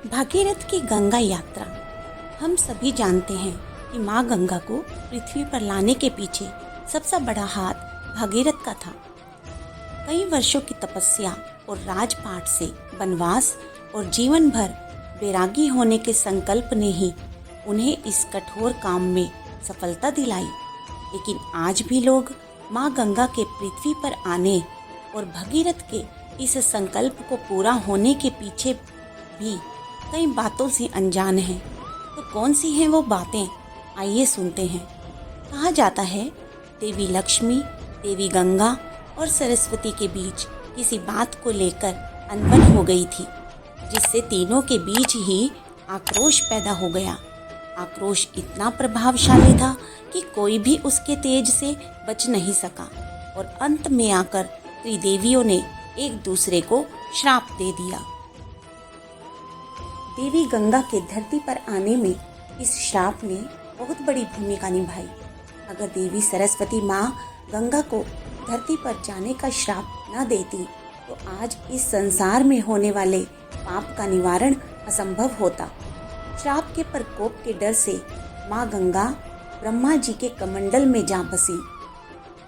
भागीरथ की गंगा यात्रा। हम सभी जानते हैं कि माँ गंगा को पृथ्वी पर लाने के पीछे सबसे बड़ा हाथ भागीरथ का था। कई वर्षों की तपस्या और राजपाट से वनवास और जीवन भर बैरागी होने के संकल्प ने ही उन्हें इस कठोर काम में सफलता दिलाई। लेकिन आज भी लोग माँ गंगा के पृथ्वी पर आने और भगीरथ के इस संकल्प को पूरा होने के पीछे भी कई बातों से अनजान हैं। तो कौन सी हैं वो बातें, आइए सुनते हैं। कहा जाता है देवी लक्ष्मी, देवी गंगा और सरस्वती के बीच किसी बात को लेकर अनबन हो गई थी, जिससे तीनों के बीच ही आक्रोश पैदा हो गया। आक्रोश इतना प्रभावशाली था कि कोई भी उसके तेज से बच नहीं सका और अंत में आकर त्रिदेवियों ने एक दूसरे को श्राप दे दिया। देवी गंगा के धरती पर आने में इस श्राप ने बहुत बड़ी भूमिका निभाई। अगर देवी सरस्वती माँ गंगा को धरती पर जाने का श्राप न देती तो आज इस संसार में होने वाले पाप का निवारण असंभव होता। श्राप के प्रकोप के डर से माँ गंगा ब्रह्मा जी के कमंडल में जा बसी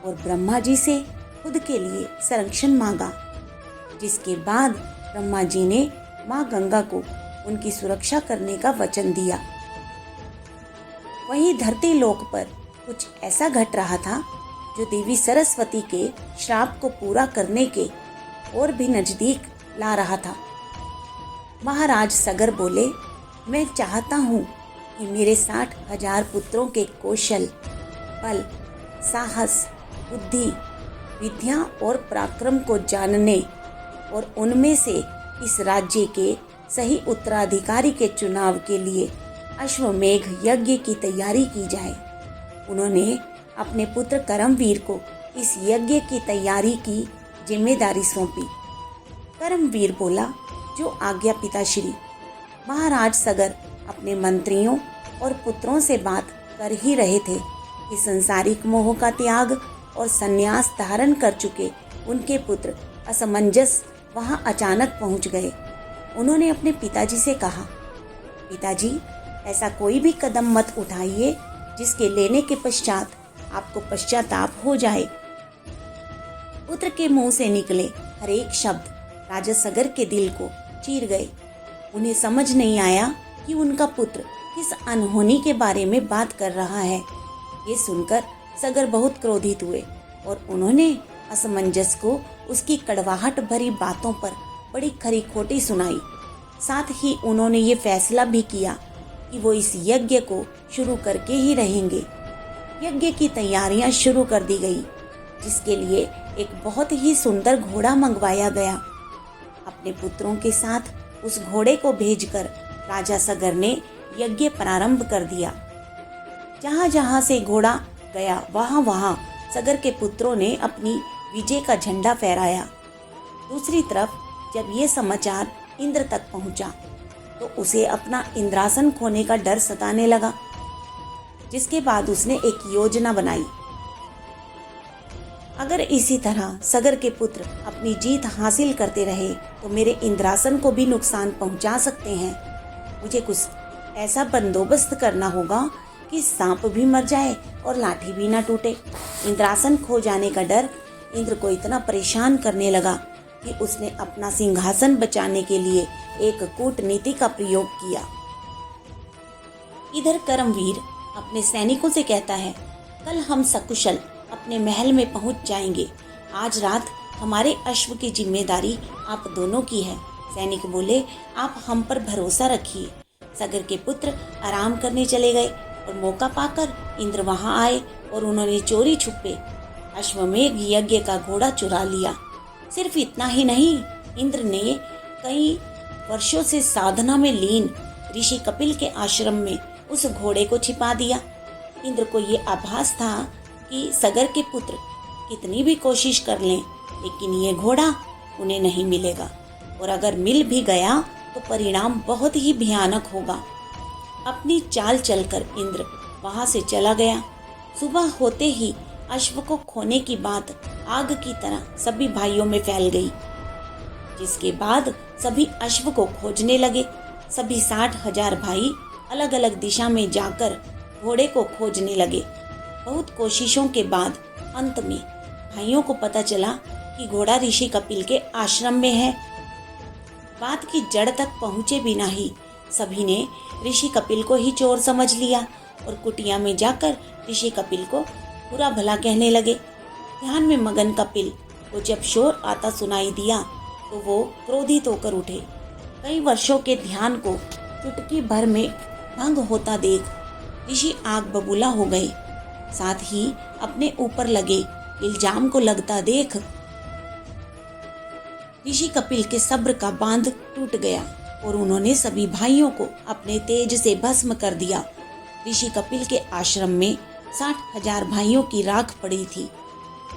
और ब्रह्मा जी से खुद के लिए संरक्षण मांगा, जिसके बाद ब्रह्मा जी ने माँ गंगा को उनकी सुरक्षा करने का वचन दिया। वहीं धरती लोक पर कुछ ऐसा घट रहा था जो देवी सरस्वती के श्राप को पूरा करने के और भी नजदीक ला रहा था। महाराज सगर बोले, मैं चाहता हूँ कि मेरे 60,000 पुत्रों के कौशल, बल, साहस, बुद्धि, विद्या और पराक्रम को जानने और उनमें से इस राज्य के सही उत्तराधिकारी के चुनाव के लिए अश्वमेघ यज्ञ की तैयारी की जाए। उन्होंने अपने पुत्र करमवीर को इस यज्ञ की तैयारी की जिम्मेदारी सौंपी। करमवीर बोला, जो आज्ञा पिताश्री। महाराज सगर अपने मंत्रियों और पुत्रों से बात कर ही रहे थे कि संसारिक मोह का त्याग और संन्यास धारण कर चुके उनके पुत्र असमंजस वहां अचानक पहुंच गए। उन्होंने अपने पिताजी से कहा, पिताजी, ऐसा कोई भी कदम मत उठाइए जिसके लेने के पश्चात आपको पश्चाताप हो जाए। पुत्र के मुंह से निकले हर एक शब्द राजा सगर के दिल को चीर गए। उन्हें समझ नहीं आया कि उनका पुत्र किस अनहोनी के बारे में बात कर रहा है। ये सुनकर सगर बहुत क्रोधित हुए और उन्होंने असमंजस को उसकी कड़वाहट भरी बातों पर बड़ी खरी खोटी सुनाई। साथ ही उन्होंने ये फैसला भी किया कि वो इस यज्ञ को शुरू करके ही रहेंगे। यज्ञ की तैयारियां शुरू कर दी गई, जिसके लिए एक बहुत ही सुंदर घोड़ा मंगवाया गया। अपने पुत्रों के साथ उस घोड़े को भेजकर राजा सगर ने यज्ञ प्रारंभ कर दिया। जहां जहां से घोड़ा गया वहां वहां सगर के पुत्रों ने अपनी विजय का झंडा फहराया। दूसरी तरफ जब ये समाचार इंद्र तक पहुंचा तो उसे अपना इंद्रासन खोने का डर सताने लगा, जिसके बाद उसने एक योजना बनाई। अगर इसी तरह सगर के पुत्र अपनी जीत हासिल करते रहे तो मेरे इंद्रासन को भी नुकसान पहुंचा सकते हैं। मुझे कुछ ऐसा बंदोबस्त करना होगा कि सांप भी मर जाए और लाठी भी ना टूटे। इंद्रासन खो जाने का डर इंद्र को इतना परेशान करने लगा कि उसने अपना सिंहासन बचाने के लिए एक कूटनीति का प्रयोग किया। इधर करमवीर अपने सैनिकों से कहता है, कल हम सकुशल अपने महल में पहुंच जाएंगे। आज रात हमारे अश्व की जिम्मेदारी आप दोनों की है। सैनिक बोले, आप हम पर भरोसा रखिए। सगर के पुत्र आराम करने चले गए और मौका पाकर इंद्र वहां आए और उन्होंने चोरी छुपे अश्वमेघ यज्ञ का घोड़ा चुरा लिया। सिर्फ इतना ही नहीं, इंद्र ने कई वर्षों से साधना में लीन ऋषि कपिल के आश्रम में उस घोड़े को छिपा दिया। इंद्र को ये आभास था कि सगर के पुत्र कितनी भी कोशिश कर लें, लेकिन ये घोड़ा उन्हें नहीं मिलेगा और अगर मिल भी गया तो परिणाम बहुत ही भयानक होगा। अपनी चाल चलकर इंद्र वहां से चला गया। सुबह होते ही अश्व को खोने की बात आग की तरह सभी भाइयों में फैल गई, जिसके बाद सभी अश्व को खोजने लगे। सभी 60,000 भाई अलग अलग दिशा में जाकर घोड़े को खोजने लगे। बहुत कोशिशों के बाद अंत में भाइयों को पता चला कि घोड़ा ऋषि कपिल के आश्रम में है। बात की जड़ तक पहुंचे बिना ही सभी ने ऋषि कपिल को ही चोर समझ लिया और कुटिया में जाकर ऋषि कपिल को बुरा भला कहने लगे। ध्यान में मगन कपिल को जब शोर आता सुनाई दिया तो वो क्रोधित होकर उठे। कई वर्षों के ध्यान को चुटकी भर में भंग होता देख ऋषि आग बबूला हो गए। साथ ही अपने ऊपर लगे इल्जाम को लगता देख ऋषि कपिल के सब्र का बांध टूट गया और उन्होंने सभी भाइयों को अपने तेज से भस्म कर दिया। ऋषि कपिल के आश्रम में 60,000 भाइयों की राख पड़ी थी।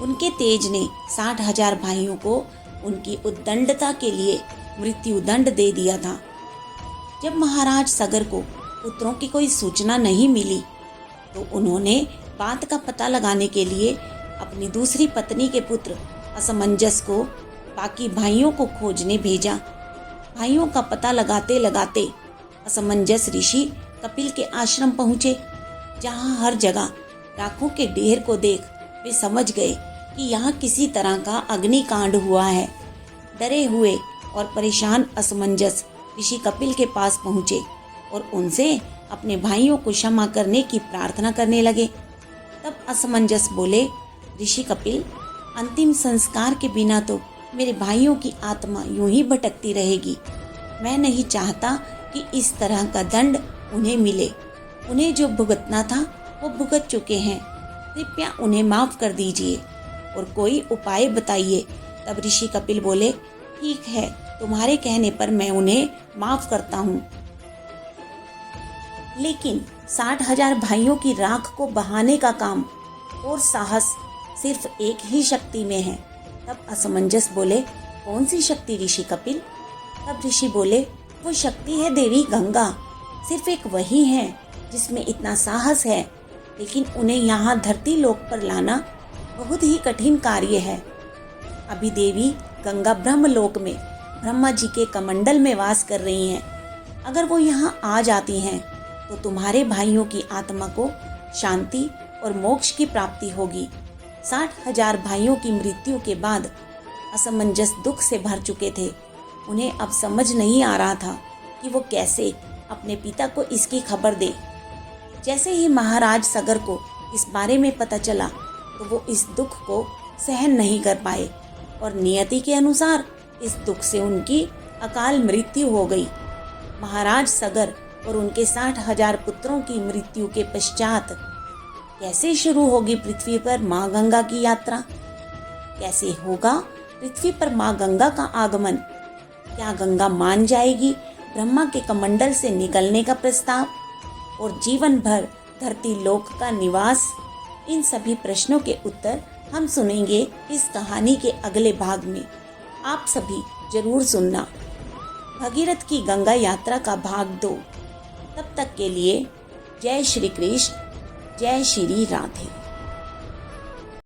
उनके तेज ने 60,000 भाइयों को उनकी उद्दंडता के लिए मृत्यु दंड दे दिया था। जब महाराज सगर को पुत्रों की कोई सूचना नहीं मिली तो उन्होंने बात का पता लगाने के लिए अपनी दूसरी पत्नी के पुत्र असमंजस को बाकी भाइयों को खोजने भेजा। भाइयों का पता लगाते लगाते असमंजस ऋषि कपिल के आश्रम पहुँचे, जहाँ हर जगह राखों के ढेर को देख वे समझ गए कि यहाँ किसी तरह का अग्निकांड हुआ है। डरे हुए और परेशान असमंजस ऋषि कपिल के पास पहुँचे और उनसे अपने भाइयों को क्षमा करने की प्रार्थना करने लगे। तब असमंजस बोले, ऋषि कपिल, अंतिम संस्कार के बिना तो मेरे भाइयों की आत्मा यूं ही भटकती रहेगी। मैं नहीं चाहता कि इस तरह का दंड उन्हें मिले। उन्हें जो भुगतना था वो भुगत चुके हैं। कृपया उन्हें माफ कर दीजिए और कोई उपाय बताइए। तब ऋषि कपिल बोले, ठीक है, तुम्हारे कहने पर मैं उन्हें माफ करता हूँ, लेकिन 60,000 भाइयों की राख को बहाने का काम और साहस सिर्फ एक ही शक्ति में है। तब असमंजस बोले, कौन सी शक्ति ऋषि कपिल? तब ऋषि बोले, वो शक्ति है देवी गंगा। सिर्फ एक वही है जिसमें इतना साहस है, लेकिन उन्हें यहाँ धरती लोक पर लाना बहुत ही कठिन कार्य है। अभी देवी गंगा ब्रह्मलोक में ब्रह्मा जी के कमंडल में वास कर रही हैं। अगर वो यहाँ आ जाती हैं तो तुम्हारे भाइयों की आत्मा को शांति और मोक्ष की प्राप्ति होगी। 60,000 भाइयों की मृत्यु के बाद असमंजस दुख से भर चुके थे। उन्हें अब समझ नहीं आ रहा था कि वो कैसे अपने पिता को इसकी खबर दे। जैसे ही महाराज सगर को इस बारे में पता चला तो वो इस दुख को सहन नहीं कर पाए और नियति के अनुसार इस दुख से उनकी अकाल मृत्यु हो गई। महाराज सगर और उनके 60,000 पुत्रों की मृत्यु के पश्चात कैसे शुरू होगी पृथ्वी पर माँ गंगा की यात्रा? कैसे होगा पृथ्वी पर माँ गंगा का आगमन? क्या गंगा मान जाएगी ब्रह्मा के कमंडल से निकलने का प्रस्ताव और जीवन भर धरती लोक का निवास? इन सभी प्रश्नों के उत्तर हम सुनेंगे इस कहानी के अगले भाग में। आप सभी जरूर सुनना भगीरथ की गंगा यात्रा का भाग 2। तब तक के लिए जय श्री कृष्ण, जय श्री राधे।